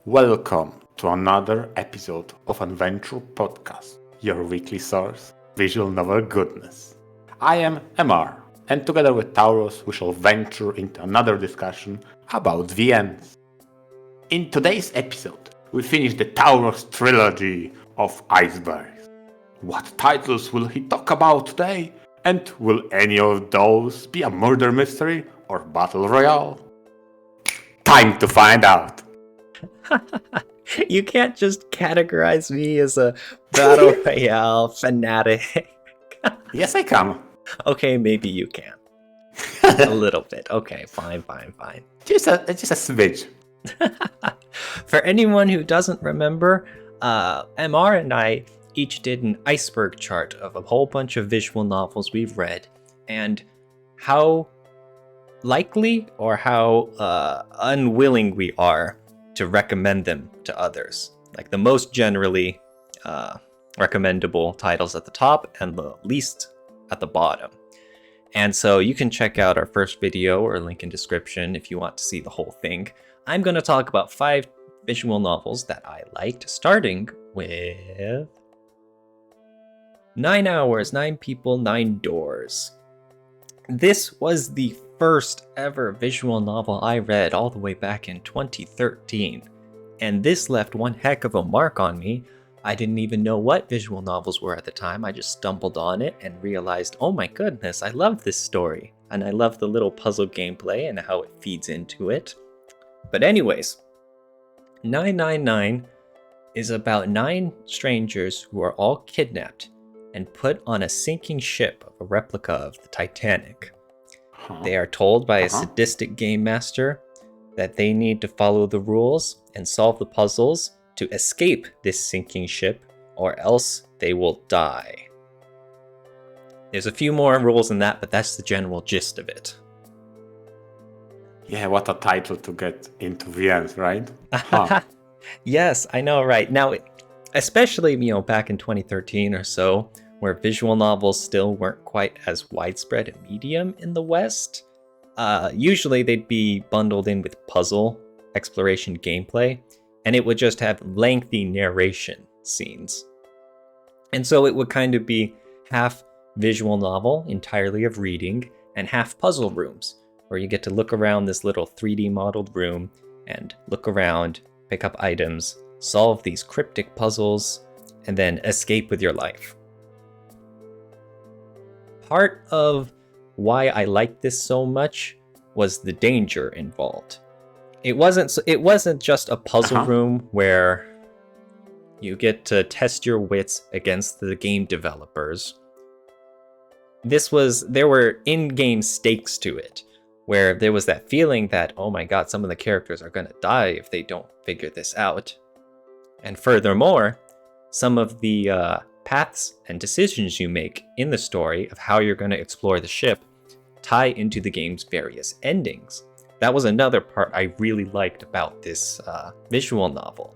Welcome to another episode of VNture podcast, your weekly source visual novel goodness. I am MR, and together with Tauros, we shall venture into another discussion about VNs. In today's episode, we finish the Tauros trilogy of Iceberg. What titles will he talk about today? And will any of those be a murder mystery or battle royale? Time to find out! You can't just categorize me as a battle royale fanatic. Yes, I can. Okay, maybe you can. A little bit. Okay, fine. Just a switch. For anyone who doesn't remember, MR and I each did an iceberg chart of a whole bunch of visual novels we've read, and how likely or how unwilling we are to recommend them to others. Like the most generally recommendable titles at the top and the least at the bottom. And so you can check out our first video or link in description if you want to see the whole thing. I'm going to talk about 5 visual novels that I liked, starting with 9 Hours, 9 People, 9 Doors. This was the first ever visual novel I read all the way back in 2013, and this left one heck of a mark on me. I didn't even know what visual novels were at the time. I just stumbled on it and realized, oh my goodness, I love this story, and I love the little puzzle gameplay and how it feeds into it. But anyways, 999 is about 9 strangers who are all kidnapped and put on a sinking ship of a replica of the Titanic. They are told by a sadistic game master that they need to follow the rules and solve the puzzles to escape this sinking ship, or else they will die. There's a few more rules than that, but that's the general gist of it. Yeah, what a title to get into VNs, right? Yes, I know, right? Now, especially, back in 2013 or so, where visual novels still weren't quite as widespread a medium in the West. Usually they'd be bundled in with puzzle, exploration gameplay, and it would just have lengthy narration scenes. And so it would kind of be half visual novel, entirely of reading, and half puzzle rooms, where you get to look around this little 3D modeled room and look around, pick up items, solve these cryptic puzzles, and then escape with your life. Part of why I liked this so much was the danger involved. It wasn't just a puzzle room where you get to test your wits against the game developers. There were in-game stakes to it, where there was that feeling that, oh my god, some of the characters are gonna die if they don't figure this out. And furthermore, some of the paths and decisions you make in the story of how you're going to explore the ship tie into the game's various endings. That was another part I really liked about this visual novel.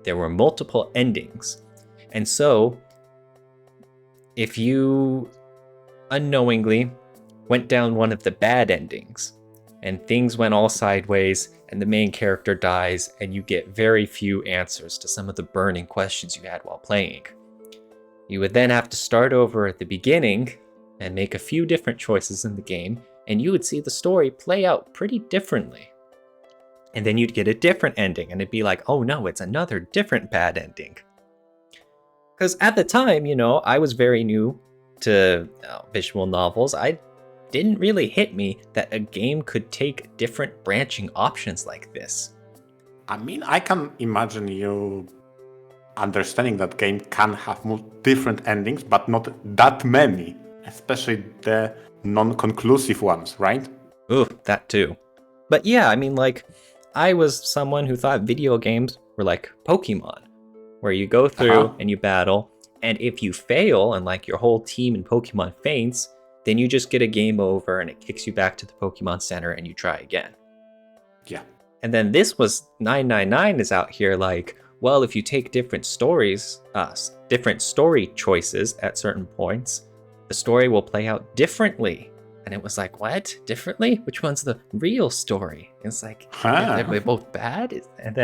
There were multiple endings, and so if you unknowingly went down one of the bad endings and things went all sideways and the main character dies and you get very few answers to some of the burning questions you had while playing, you would then have to start over at the beginning and make a few different choices in the game, and you would see the story play out pretty differently. And then you'd get a different ending, and it'd be like, oh no, it's another different bad ending. Because at the time, I was very new to visual novels. I didn't really hit me that a game could take different branching options like this. I mean, I can imagine you understanding that game can have different endings, but not that many, especially the non-conclusive ones, right? Ooh, that too. But yeah, I was someone who thought video games were like Pokemon, where you go through and you battle, and if you fail and your whole team in Pokemon faints, then you just get a game over and it kicks you back to the Pokemon Center and you try again. Yeah. And then this was 999 is out here well, if you take different story choices at certain points, the story will play out differently And it was like, what? Differently? Which one's the real story? It's like, Huh. are they both bad? And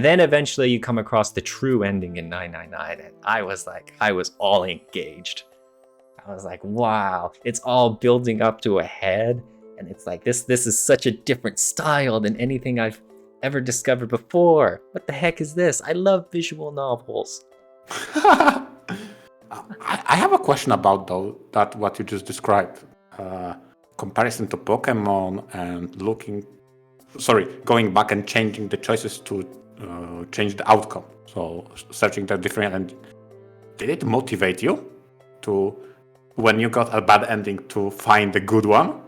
then eventually you come across the true ending in 999, and I was all engaged. I was like, wow, it's all building up to a head, and it's like this is such a different style than anything I've ever discovered before. What the heck is this? I love visual novels. I have a question about that what you just described. Comparison to Pokemon and going back and changing the choices to change the outcome. So searching the different ending. Did it motivate you to, when you got a bad ending, to find the good one?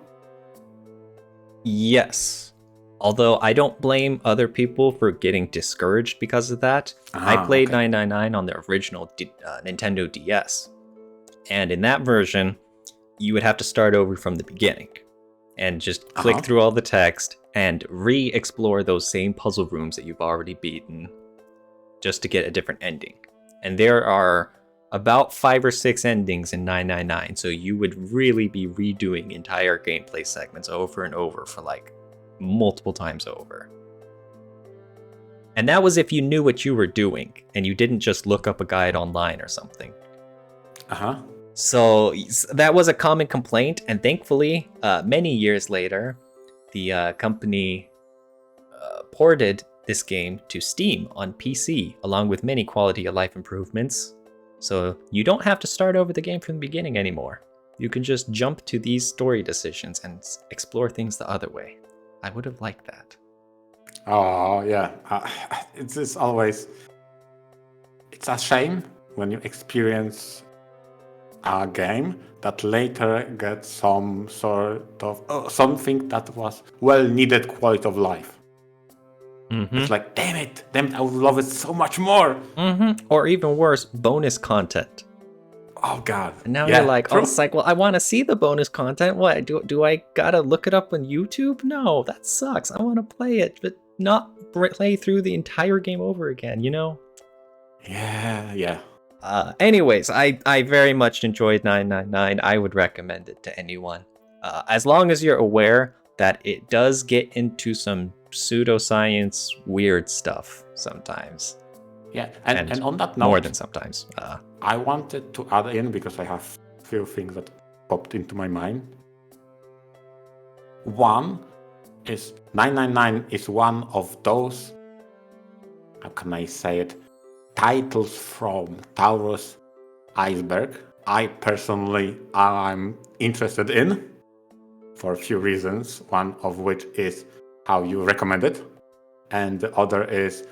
Yes. Although I don't blame other people for getting discouraged because of that. I played 999 on the original Nintendo DS. And in that version, you would have to start over from the beginning and just click through all the text and re-explore those same puzzle rooms that you've already beaten just to get a different ending. And there are about 5 or 6 endings in 999, so you would really be redoing entire gameplay segments over and over for like multiple times over. And that was if you knew what you were doing and you didn't just look up a guide online or something. So that was a common complaint, and thankfully, many years later, the company ported this game to Steam on PC, along with many quality of life improvements. So you don't have to start over the game from the beginning anymore. You can just jump to these story decisions and explore things the other way. I would have liked that. Oh, yeah. It's a shame when you experience a game that later gets some sort of something that was well-needed quality of life. It's like, damn it, I would love it so much more. Or even worse, bonus content. Oh, God. And now you're like, oh, it's like, well, I want to see the bonus content. What, do I gotta look it up on YouTube? No, that sucks. I want to play it, but not play through the entire game over again, you know? Yeah. Anyways, I very much enjoyed 999. I would recommend it to anyone. As long as you're aware that it does get into some pseudoscience weird stuff sometimes. Yeah, and on that note, more than sometimes. I wanted to add in, because I have a few things that popped into my mind. One is 999 is one of those, how can I say it, titles from Tauros Iceberg I personally am interested in for a few reasons, one of which is how you recommend it, and the other is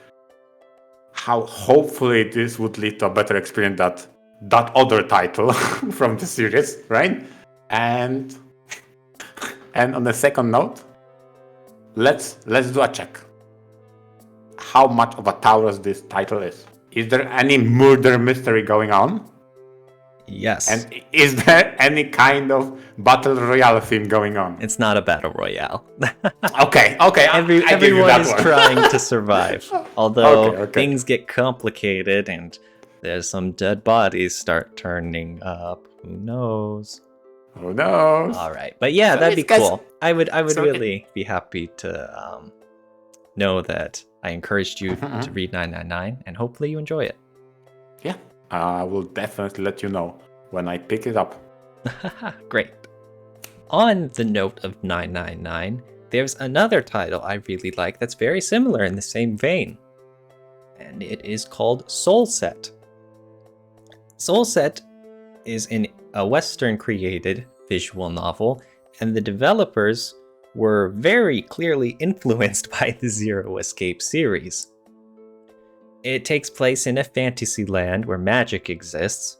how hopefully this would lead to a better experience that other title from the series, right? And on the second note, let's do a check. How much of a Tauros this title is? Is there any murder mystery going on? Yes. And is there any kind of battle royale theme going on? It's not a battle royale. Okay. Everyone is trying to survive. Although okay. things get complicated and there's some dead bodies start turning up. Who knows? Who knows? All right. But yeah, that'd be cool. I would really be happy to know that I encouraged you to read 999, and hopefully you enjoy it. Yeah. I will definitely let you know when I pick it up. Great. On the note of 999, there's another title I really like that's very similar in the same vein. And it is called Soul Set. Soul Set is a Western created visual novel, and the developers were very clearly influenced by the Zero Escape series. It takes place in a fantasy land where magic exists,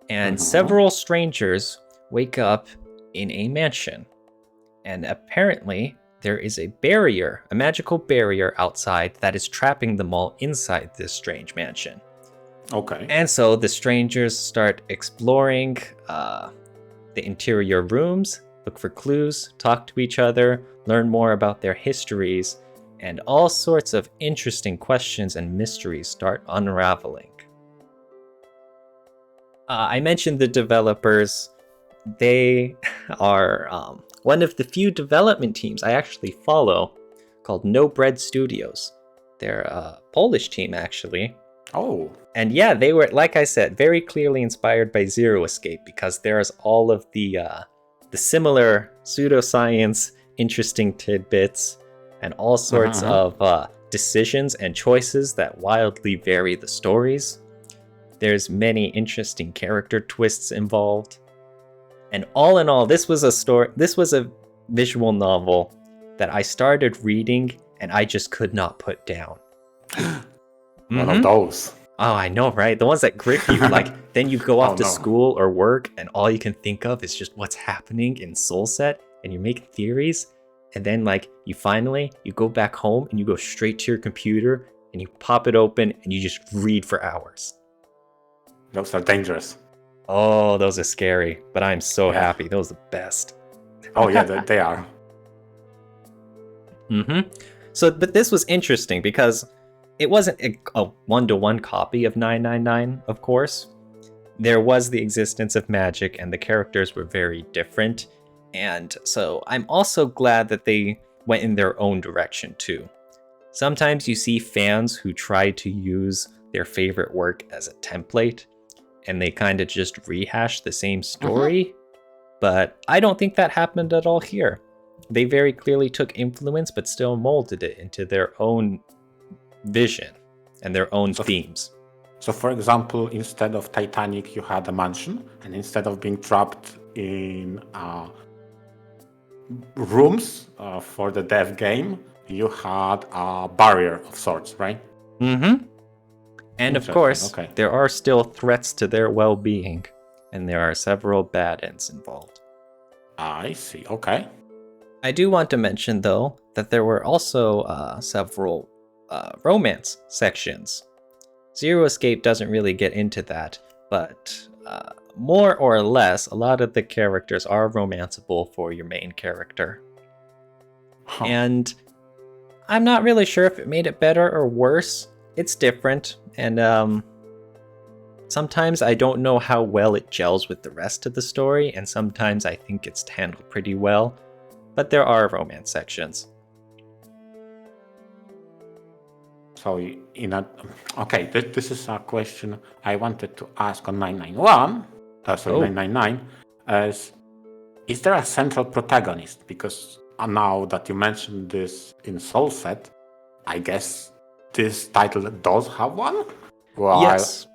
and several strangers wake up in a mansion. And apparently, there is a barrier, a magical barrier outside that is trapping them all inside this strange mansion. Okay. And so the strangers start exploring the interior rooms, look for clues, talk to each other, learn more about their histories, and all sorts of interesting questions and mysteries start unraveling. I mentioned the developers. they are one of the few development teams I actually follow called No Bread Studios. They're a Polish team, actually. Oh. And yeah, they were, like I said, very clearly inspired by Zero Escape because there's all of the similar pseudoscience, interesting tidbits, and all sorts of decisions and choices that wildly vary the stories. There's many interesting character twists involved. And all in all, this was a visual novel that I started reading and I just could not put down. One of those. Oh, I know, right? The ones that grip you, like, then you go off to school or work and all you can think of is just what's happening in Soulset and you make theories. And then, like, you go back home and you go straight to your computer and you pop it open and you just read for hours. Those are dangerous. Oh, those are scary, but I'm so happy. Those are the best. Oh, yeah, they are. So, but this was interesting because it wasn't a one-to-one copy of 999, of course. There was the existence of magic and the characters were very different. And so I'm also glad that they went in their own direction too. Sometimes you see fans who try to use their favorite work as a template and they kind of just rehash the same story. But I don't think that happened at all here. They very clearly took influence but still molded it into their own vision and their own themes. So for example, instead of Titanic, you had a mansion, and instead of being trapped in rooms for the death game, you had a barrier of sorts, right? And of course, there are still threats to their well-being, and there are several bad ends involved. I see, okay. I do want to mention, though, that there were also several romance sections. Zero Escape doesn't really get into that, but more or less, a lot of the characters are romanceable for your main character. And I'm not really sure if it made it better or worse. It's different, and sometimes I don't know how well it gels with the rest of the story, and sometimes I think it's handled pretty well, but there are romance sections. So, this is a question I wanted to ask on 999. 999. Is there a central protagonist? Because now that you mentioned this in Soulset, I guess this title does have one? While Yes.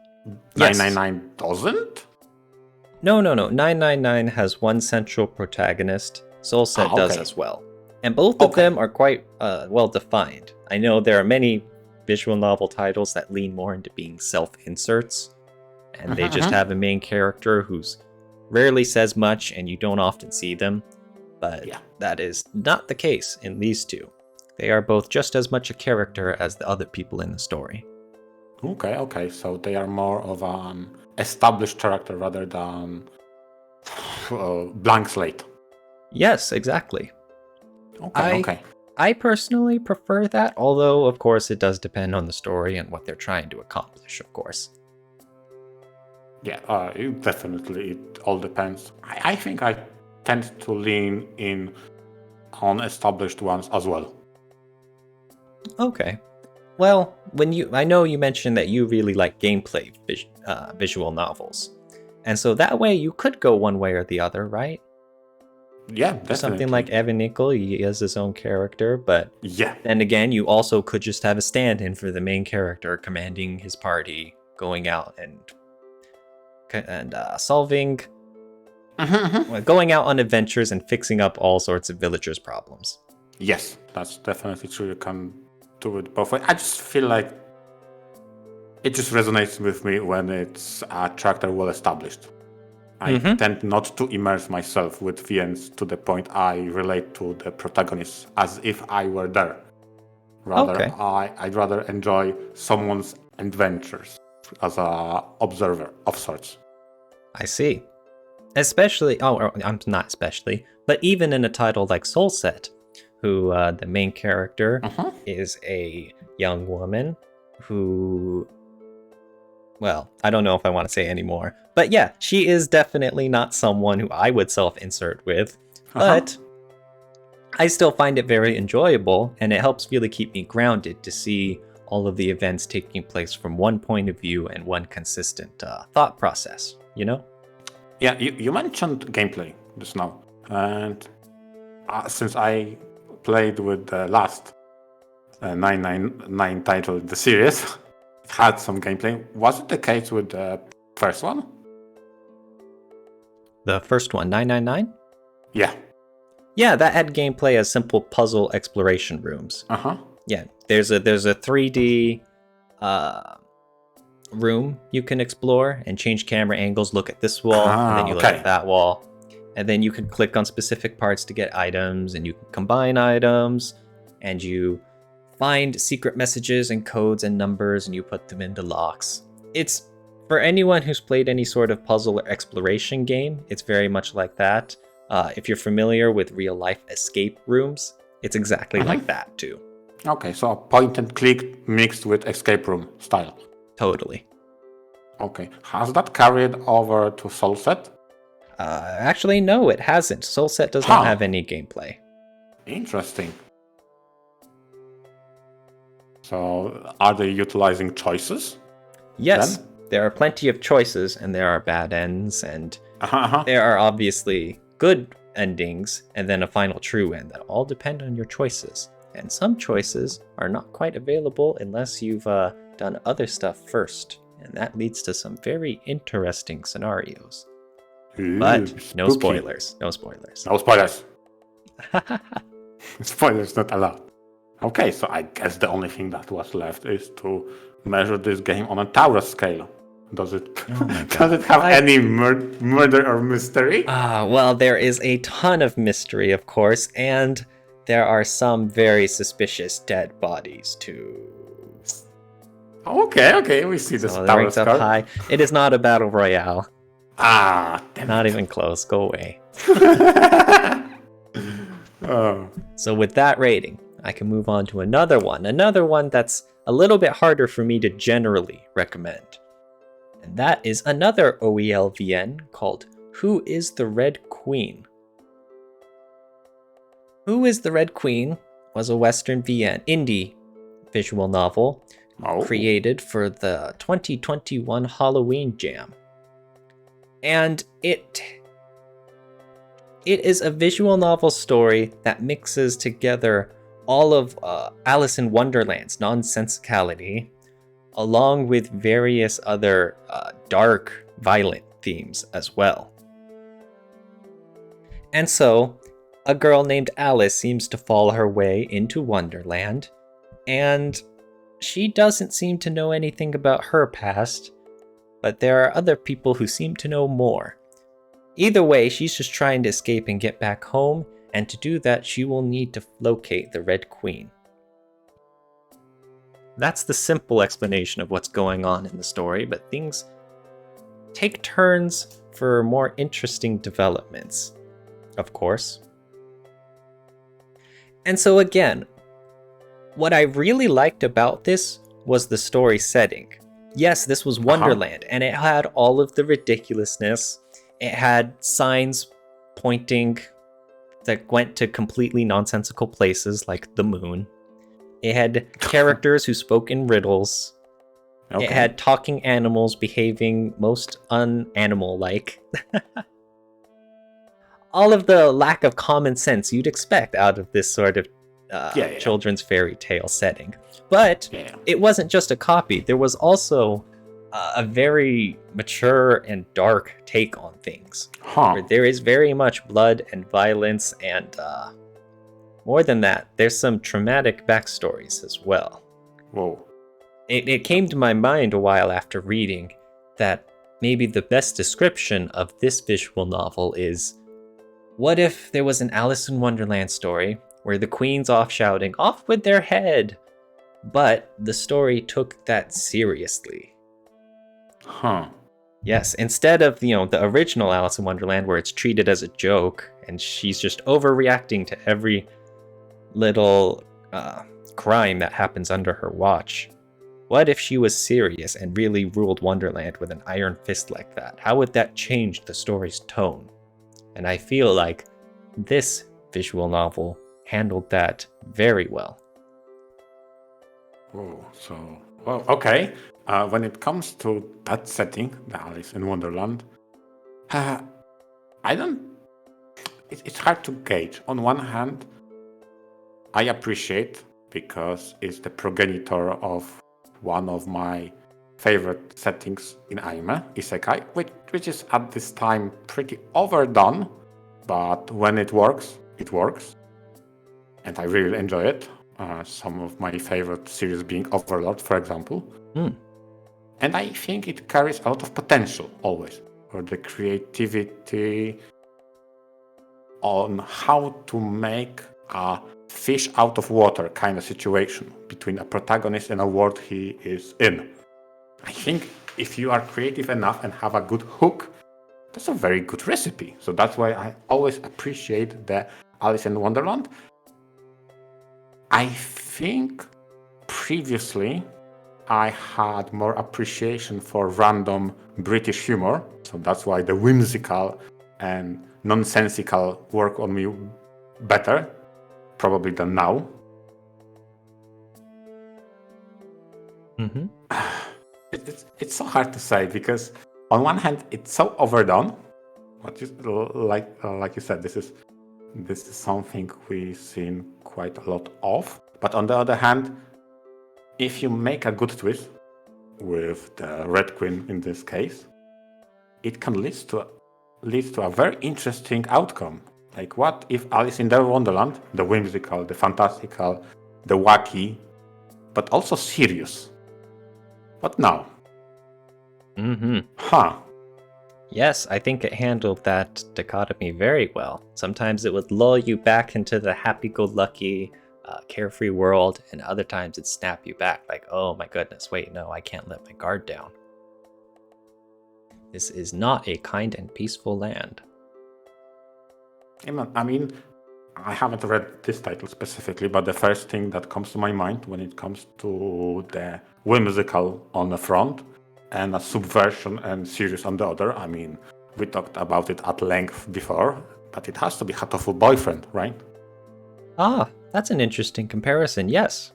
999 doesn't? No. 999 has one central protagonist. Soulset does as well. And both of them are quite well defined. I know there are many visual novel titles that lean more into being self-inserts, and they just have a main character who's rarely says much and you don't often see them, but that is not the case in these two. They are both just as much a character as the other people in the story. Okay, so they are more of an established character rather than blank slate. Yes, exactly. Okay. I personally prefer that, although, of course, it does depend on the story and what they're trying to accomplish, of course. Yeah, it all depends. I think I tend to lean in on established ones as well. Okay. Well, I know you mentioned that you really like gameplay visual novels. And so that way you could go one way or the other, right? Yeah, definitely. Something like Evan Nickel, he has his own character, but then again, you also could just have a stand-in for the main character commanding his party, going out and solving, going out on adventures and fixing up all sorts of villagers' problems. Yes, that's definitely true. You can do it both ways. I just feel like it just resonates with me when it's a character well established. I tend not to immerse myself with VNs to the point I relate to the protagonist as if I were there. I'd rather enjoy someone's adventures as an observer of sorts. I see. Not especially, but even in a title like Soulset, who the main character is a young woman who Well, I don't know if I want to say anymore. But yeah, she is definitely not someone who I would self-insert with. But I still find it very enjoyable, and it helps really keep me grounded to see all of the events taking place from one point of view and one consistent thought process, you know? Yeah, you mentioned gameplay just now. And since I played with the last 999 title in the series, it had some gameplay. Was it the case with the first one? The first one, 999? Yeah. Yeah, that had gameplay as simple puzzle exploration rooms. Yeah, there's a 3D room you can explore and change camera angles, look at this wall, and then you look at that wall. And then you can click on specific parts to get items, and you can combine items, and you find secret messages and codes and numbers, and you put them into locks. It's, for anyone who's played any sort of puzzle or exploration game, it's very much like that. If you're familiar with real-life escape rooms, it's exactly like that, too. Okay, so a point and click mixed with escape room style. Totally. Okay, has that carried over to Soulset? Actually, no, it hasn't. Soulset does not have any gameplay. Interesting. So, are they utilizing choices? Yes, then? There are plenty of choices, and there are bad ends, and there are obviously good endings, and then a final true end that all depend on your choices. And some choices are not quite available unless you've done other stuff first, and that leads to some very interesting scenarios. Ooh, but no spooky. spoilers. No spoilers. No spoilers. Spoilers not allowed. Okay, so I guess the only thing that was left is to measure this game on a Tauros scale. Does it does it have any murder or mystery? Well, there is a ton of mystery, of course, and there are some very suspicious dead bodies too. Okay, we see this Tauros card. Up high. It is not a battle royale. Damn not it. even close. Go away. Oh. So with that rating, I can move on to another one that's a little bit harder for me to generally recommend. And that is another OELVN called Who is the Red Queen? Who is the Red Queen was a Western VN indie visual novel created for the 2021 Halloween Jam. And it is a visual novel story that mixes together all of Alice in Wonderland's nonsensicality, along with various other dark, violent themes as well. And so, a girl named Alice seems to fall her way into Wonderland, and she doesn't seem to know anything about her past, but there are other people who seem to know more. Either way, she's just trying to escape and get back home, and to do that, she will need to locate the Red Queen. That's the simple explanation of what's going on in the story, but things take turns for more interesting developments, of course. And so again, what I really liked about this was the story setting. Yes, this was Wonderland, and it had all of the ridiculousness. It had signs pointing that went to completely nonsensical places like the moon. It had characters who spoke in riddles. It had talking animals behaving most un-animal-like. All of the lack of common sense you'd expect out of this sort of children's fairy tale setting. But it wasn't just a copy. There was also a very mature and dark take on things. Where there is very much blood and violence, and more than that, there's some traumatic backstories as well. Whoa. It came to my mind a while after reading that maybe the best description of this visual novel is, what if there was an Alice in Wonderland story where the queen's off shouting, "Off with their head!" But the story took that seriously. Yes, instead of, the original Alice in Wonderland where it's treated as a joke and she's just overreacting to every little crime that happens under her watch. What if she was serious and really ruled Wonderland with an iron fist like that? How would that change the story's tone? And I feel like this visual novel handled that very well. Oh, well, okay. When it comes to that setting, the Alice in Wonderland, I don't. It's hard to gauge. On one hand, I appreciate because it's the progenitor of one of my favorite settings in anime, Isekai, which is at this time pretty overdone, but when it works, and I really enjoy it. Some of my favorite series being Overlord, for example. And I think it carries a lot of potential always for the creativity on how to make a fish out of water kind of situation between a protagonist and a world he is in. I think if you are creative enough and have a good hook, that's a very good recipe. So that's why I always appreciate the Alice in Wonderland. I think previously I had more appreciation for random British humor, so that's why the whimsical and nonsensical work on me better, probably than now. It's so hard to say because on one hand it's so overdone. What you, like you said, this is something we've seen quite a lot of. But on the other hand, if you make a good twist with the Red Queen in this case, it can lead to a very interesting outcome. Like, what if Alice in Wonderland, the whimsical, the fantastical, the wacky, but also serious? What now? Yes, I think it handled that dichotomy very well. Sometimes it would lull you back into the happy-go-lucky, carefree world, and other times it'd snap you back like, oh my goodness, wait, no, I can't let my guard down. This is not a kind and peaceful land. I mean, I haven't read this title specifically, but the first thing that comes to my mind when it comes to the whimsical on the front and a subversion and serious on the other, I mean, we talked about it at length before, but it has to be Hatoful Boyfriend, right? Ah, that's an interesting comparison, yes.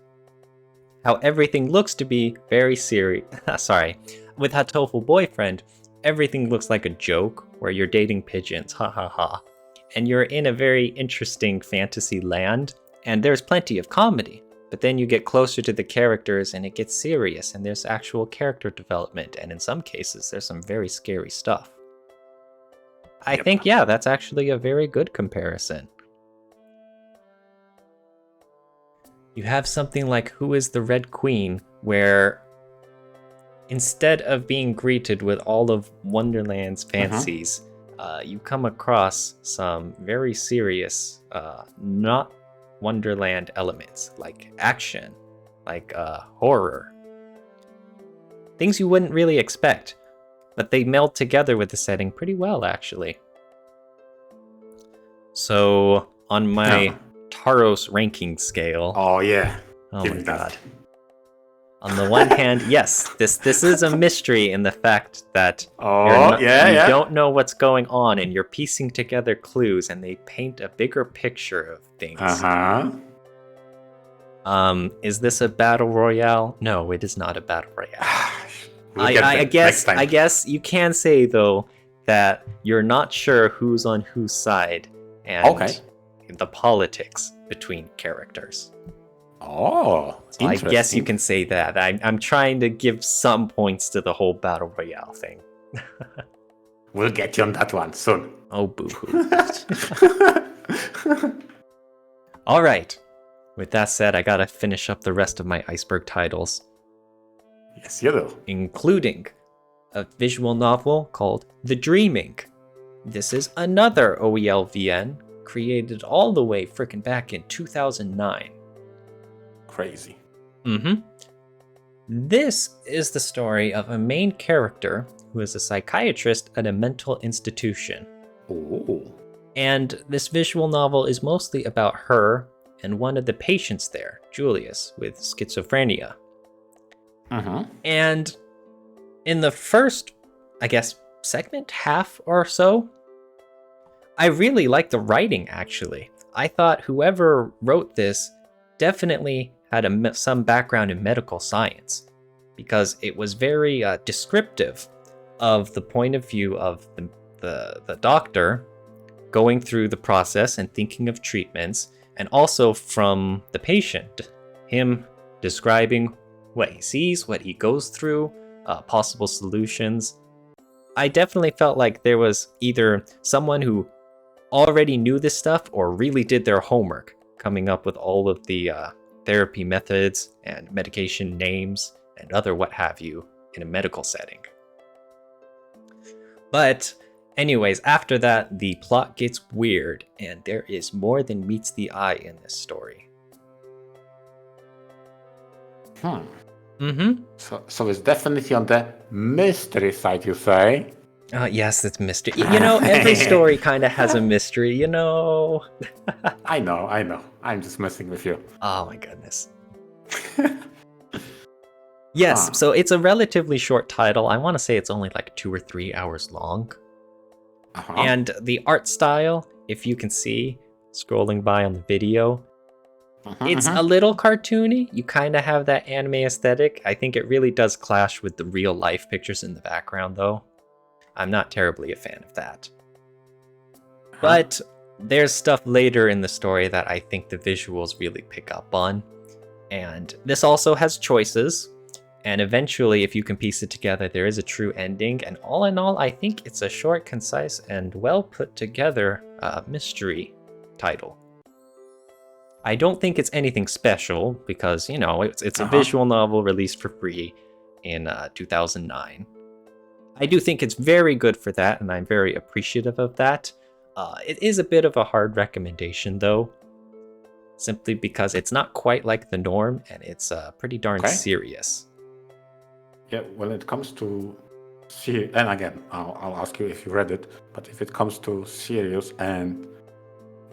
How everything looks to be very serious. Sorry. With Hatoful Boyfriend, everything looks like a joke where you're dating pigeons, ha ha ha. And you're in a very interesting fantasy land, and there's plenty of comedy. But then you get closer to the characters and it gets serious, and there's actual character development, and in some cases there's some very scary stuff. I think, yeah, that's actually a very good comparison. You have something like Who is the Red Queen, where instead of being greeted with all of Wonderland's fancies, you come across some very serious, not Wonderland elements, like action, like horror. Things you wouldn't really expect, but they meld together with the setting pretty well, actually. So, on my Tauros ranking scale... Oh, yeah. Oh my god. On the one hand, yes, this is a mystery in the fact that you don't know what's going on, and you're piecing together clues, and they paint a bigger picture of things. Is this a battle royale? No, it is not a battle royale. I guess you can say though that you're not sure who's on whose side, and the politics between characters. Oh, so I guess you can say that. I'm trying to give some points to the whole Battle Royale thing. We'll get you on that one soon. Oh, boo-hoo. All right. With that said, I gotta finish up the rest of my Iceberg titles. Yes, you do. Including a visual novel called The Dreaming. This is another OELVN, created all the way frickin' back in 2009. Crazy. This is the story of a main character who is a psychiatrist at a mental institution. Ooh. And this visual novel is mostly about her and one of the patients there, Julius, with schizophrenia. And in the first, I guess, segment, half or so, I really liked the writing, actually. I thought whoever wrote this definitely had some background in medical science, because it was very descriptive of the point of view of the doctor going through the process and thinking of treatments, and also from the patient, him describing what he sees, what he goes through, possible solutions. I definitely felt like there was either someone who already knew this stuff or really did their homework, coming up with all of the therapy methods and medication names and other what have you in a medical setting. But anyways, after that, the plot gets weird, and there is more than meets the eye in this story. So it's definitely on the mystery side, you say? Yes, it's mystery. Every story kind of has a mystery, I know. I'm just messing with you. Oh my goodness. Yes, so it's a relatively short title. I want to say it's only like 2 or 3 hours long. And the art style, if you can see, scrolling by on the video, it's a little cartoony. You kind of have that anime aesthetic. I think it really does clash with the real life pictures in the background, though. I'm not terribly a fan of that. But there's stuff later in the story that I think the visuals really pick up on. And this also has choices. And eventually, if you can piece it together, there is a true ending. And all in all, I think it's a short, concise, and well put together mystery title. I don't think it's anything special because, it's a visual novel released for free in 2009. I do think it's very good for that, and I'm very appreciative of that. It is a bit of a hard recommendation, though, simply because it's not quite like the norm, and it's pretty darn serious. Yeah, when it comes to and again, I'll ask you if you read it, but if it comes to serious and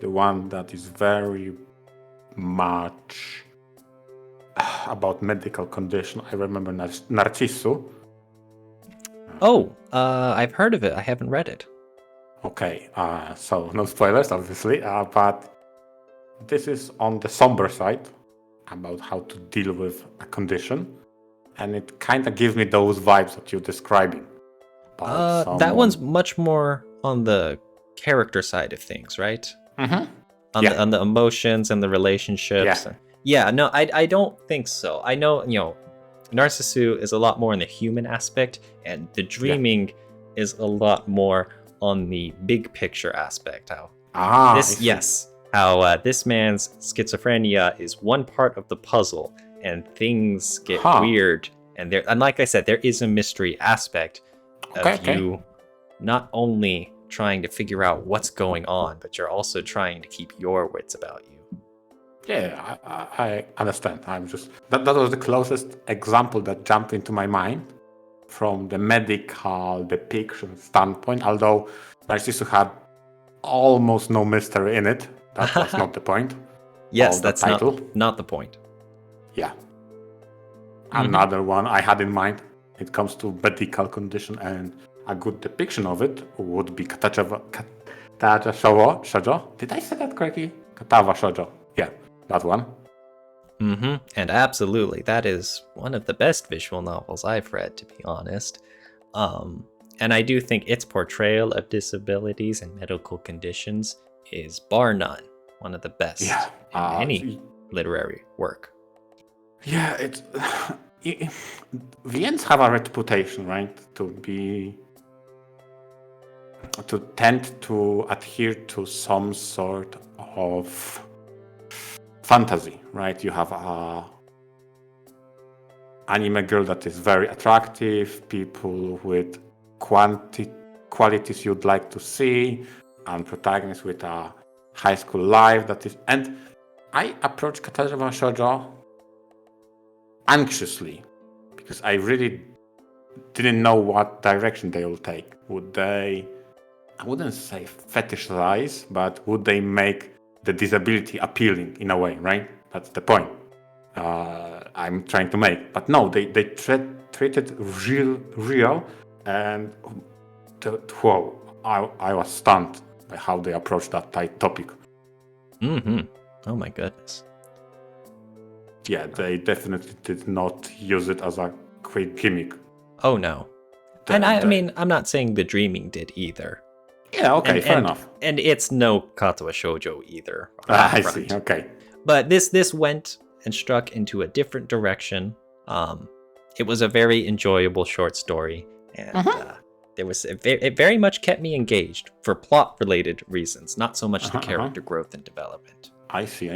the one that is very much about medical condition, I remember Narciso. I've heard of it. I haven't read it. Okay, so no spoilers, obviously, but this is on the somber side about how to deal with a condition, and it kind of gives me those vibes that you're describing. That one's much more on the character side of things, right? On the emotions and the relationships. No, I don't think so. I know, Narcissu is a lot more in the human aspect, and the dreaming is a lot more on the big picture aspect. How this man's schizophrenia is one part of the puzzle, and things get weird. And like I said, there is a mystery aspect of you not only trying to figure out what's going on, but you're also trying to keep your wits about you. Yeah, I understand. I'm just that was the closest example that jumped into my mind from the medical depiction standpoint. Although Narcissus had almost no mystery in it, that was not the point. Yes, that's not the point. Yeah. Another one I had in mind, it comes to medical condition and a good depiction of it would be Katawa Shoujo. Did I say that correctly? Katawa Shoujo. Yeah, that one. And absolutely, that is one of the best visual novels I've read, to be honest. And I do think its portrayal of disabilities and medical conditions is bar none one of the best in any literary work. Yeah, VNs have a reputation, right, to tend to adhere to some sort of fantasy, right? You have a anime girl that is very attractive, people with qualities you'd like to see, and protagonists with a high school life that is. And I approach Katawa Shoujo anxiously because I really didn't know what direction they will take. Would they, I wouldn't say fetishize, but would they make the disability appealing in a way, right? That's the point. I'm trying to make. But no, they treated real, and whoa, I was stunned by how they approached that topic. Mm-hmm. Oh my goodness. Yeah, they definitely did not use it as a quick gimmick. Oh no. And I mean, I'm not saying the dreaming did either. Yeah, okay, fair enough. And it's no Katawa Shoujo either. I see, okay. But this went and struck into a different direction. It was a very enjoyable short story, and it very much kept me engaged for plot-related reasons, not so much the character growth and development. I see.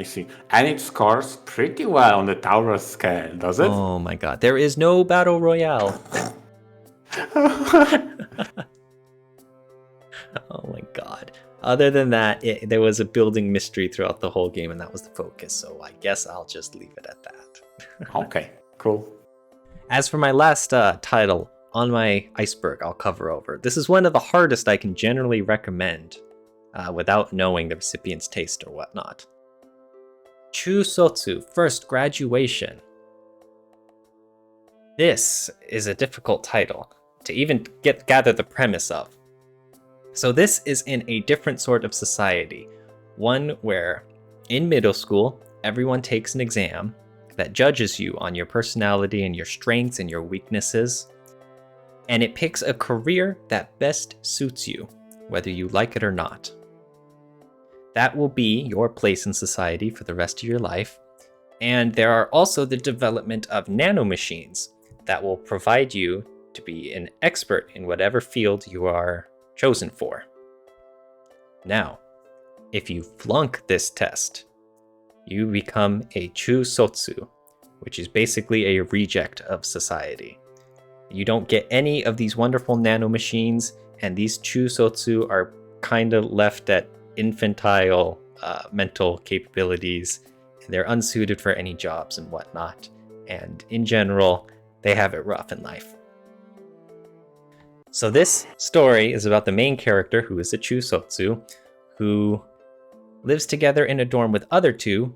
And it scores pretty well on the Tauros scale, does it? Oh my god, there is no battle royale. Oh my god. Other than that, there was a building mystery throughout the whole game, and that was the focus, so I guess I'll just leave it at that. Okay, cool. As for my last title on my Iceberg, I'll cover over. This is one of the hardest I can generally recommend without knowing the recipient's taste or whatnot. Chusotsu, First Graduation. This is a difficult title to even gather the premise of. So this is in a different sort of society, one where in middle school, everyone takes an exam that judges you on your personality and your strengths and your weaknesses, and it picks a career that best suits you, whether you like it or not. That will be your place in society for the rest of your life, and there are also the development of nanomachines that will provide you to be an expert in whatever field you are chosen for. Now, if you flunk this test, you become a Chusotsu, which is basically a reject of society. You don't get any of these wonderful nanomachines, and these Chusotsu are kind of left at infantile mental capabilities. They're unsuited for any jobs and whatnot, and in general, they have it rough in life. So this story is about the main character, who is a Chusotsu, who lives together in a dorm with another two,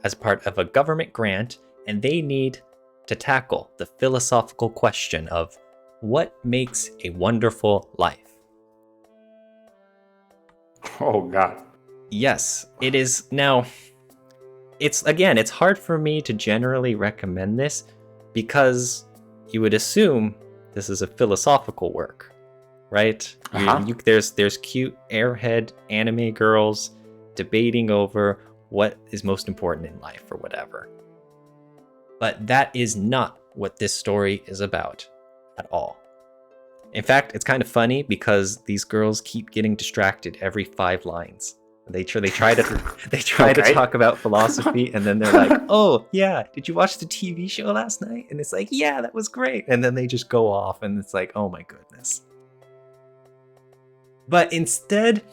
as part of a government grant, and they need to tackle the philosophical question of what makes a wonderful life. Oh god. Yes, it is. Now, it's hard for me to generally recommend this because you would assume this is a philosophical work, right? There's cute airhead anime girls debating over what is most important in life or whatever. But that is not what this story is about at all. In fact, it's kind of funny because these girls keep getting distracted every 5 lines. They try to talk about philosophy, and then they're like, "Oh yeah, did you watch the TV show last night?" And it's like, "Yeah, that was great." And then they just go off, and it's like, "Oh my goodness." But instead,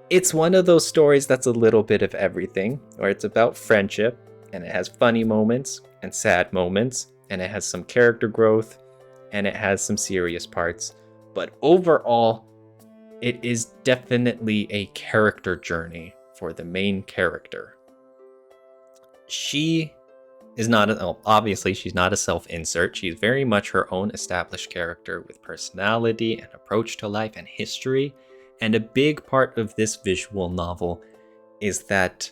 it's one of those stories that's a little bit of everything, where it's about friendship, and it has funny moments and sad moments, and it has some character growth, and it has some serious parts. But overall, it is definitely a character journey for the main character. She is not, obviously she's not a self-insert. She's very much her own established character with personality and approach to life and history. And a big part of this visual novel is that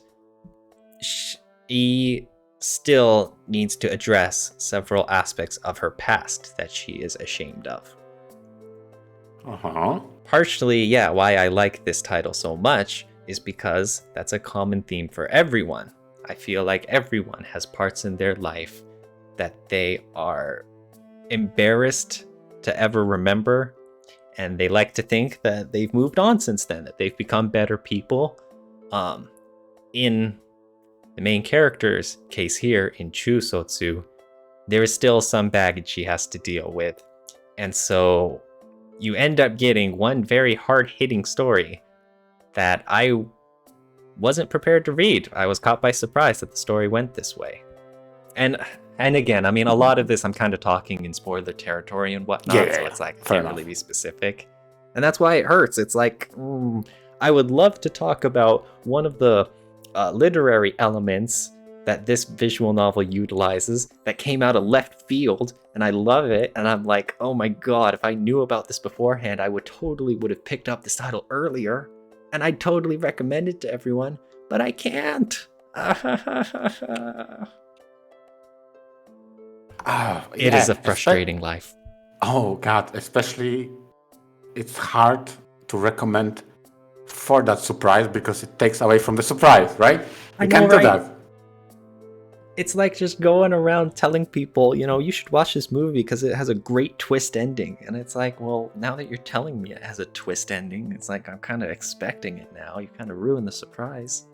she still needs to address several aspects of her past that she is ashamed of. Partially, why I like this title so much is because that's a common theme for everyone. I feel like everyone has parts in their life that they are embarrassed to ever remember, and they like to think that they've moved on since then, that they've become better people. In the main character's case here, in Chusotsu, there is still some baggage she has to deal with, and so you end up getting one very hard-hitting story that I wasn't prepared to read. I was caught by surprise that the story went this way. And again, I mean, a lot of this I'm kind of talking in spoiler territory and whatnot, so it's like I can't really be specific. And that's why it hurts. It's like, I would love to talk about one of the literary elements that this visual novel utilizes that came out of left field, and I love it. And I'm like, oh my god, if I knew about this beforehand, I would have picked up this title earlier, and I'd totally recommend it to everyone, but I can't. It is a frustrating life. Oh god, especially it's hard to recommend for that surprise because it takes away from the surprise, right? You can't do that. It's like just going around telling people, you should watch this movie because it has a great twist ending. And it's like, well, now that you're telling me it has a twist ending, it's like I'm kind of expecting it now. You kind of ruined the surprise.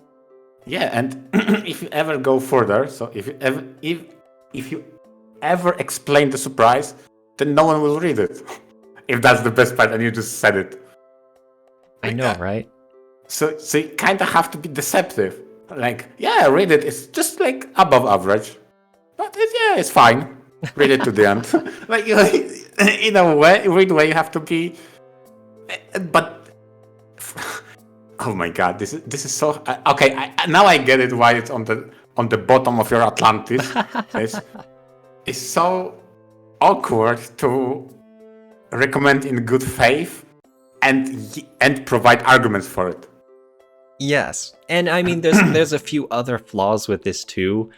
Yeah, and if you ever go further, so if you ever explain the surprise, then no one will read it. If that's the best part and you just said it. I know, right? So you kind of have to be deceptive. Like, yeah, read it. It's just like above average. But it's fine. Read it to the end. Like, in a weird way, you have to be... But... Oh my god, this is so... Okay, now I get it why it's on the bottom of your Atlantis. It's so awkward to recommend in good faith and provide arguments for it. Yes, and I mean, there's a few other flaws with this too.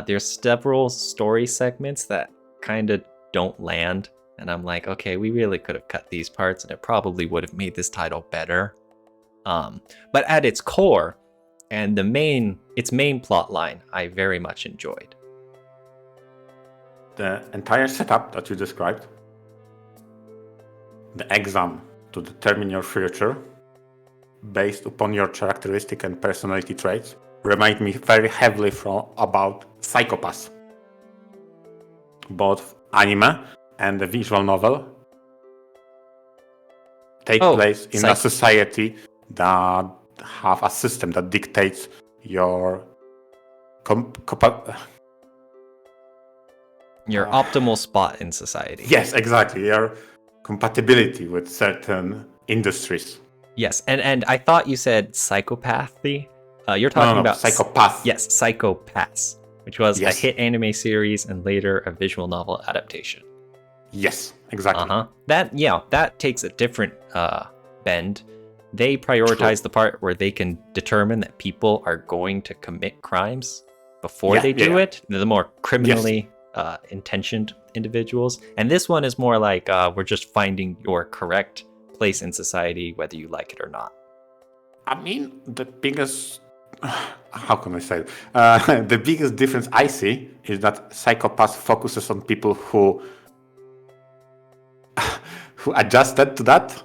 There's several story segments that kind of don't land, and I'm like, okay, we really could have cut these parts, and it probably would have made this title better. But at its core, and its main plot line, I very much enjoyed. The entire setup that you described, the exam to determine your future, based upon your characteristic and personality traits, remind me very heavily about Psycho-Pass. Both anime and the visual novel take place in a society that have a system that dictates your optimal spot in society. Yes, exactly. Your compatibility with certain industries. Yes, and I thought you said psychopathy. You're talking about Psycho-Pass. Yes, Psycho-Pass, which was a hit anime series and later a visual novel adaptation. Yes, exactly. That takes a different bend. They prioritize the part where they can determine that people are going to commit crimes before they do it. They're the more criminally intentioned individuals. And this one is more like we're just finding your correct place in society, whether you like it or not. I mean, the biggest... How can I say it? The biggest difference I see is that Psycho-Pass focuses on people who adjusted to that,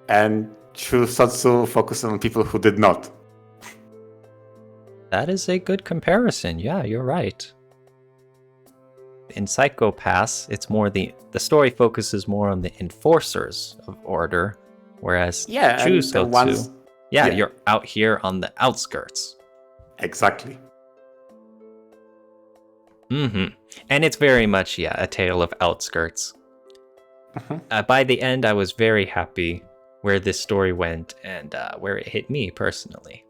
and Chusatsu focuses on people who did not. That is a good comparison. Yeah, you're right. In Psycho-Pass, it's more the story focuses more on the enforcers of order, whereas Chusatsu, you're out here on the outskirts. Exactly. And it's very much, a tale of outskirts. By the end, I was very happy where this story went and where it hit me personally.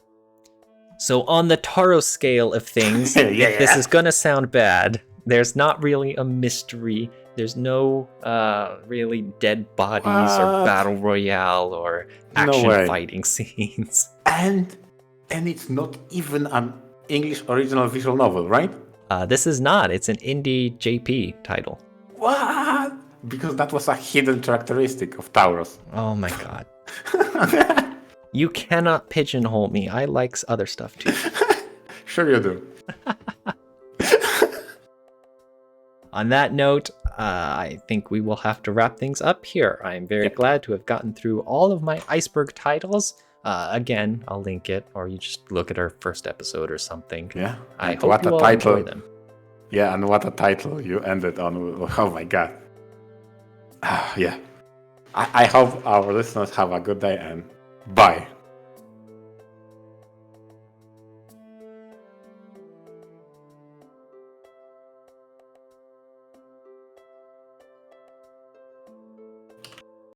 So on the Tauros scale of things, this is gonna sound bad. There's not really a mystery. There's no really dead bodies or battle royale or action fighting scenes. And it's not even an English original visual novel, right? This is not. It's an indie JP title. What? Because that was a hidden characteristic of Tauros. Oh my god. You cannot pigeonhole me. I like other stuff too. Sure you do. On that note, I think we will have to wrap things up here. I am very glad to have gotten through all of my Iceberg titles. Again, I'll link it, or you just look at our first episode or something. Yeah. I hope you all enjoy them. Yeah, and what a title you ended on. Oh my god. Yeah. I hope our listeners have a good day and bye.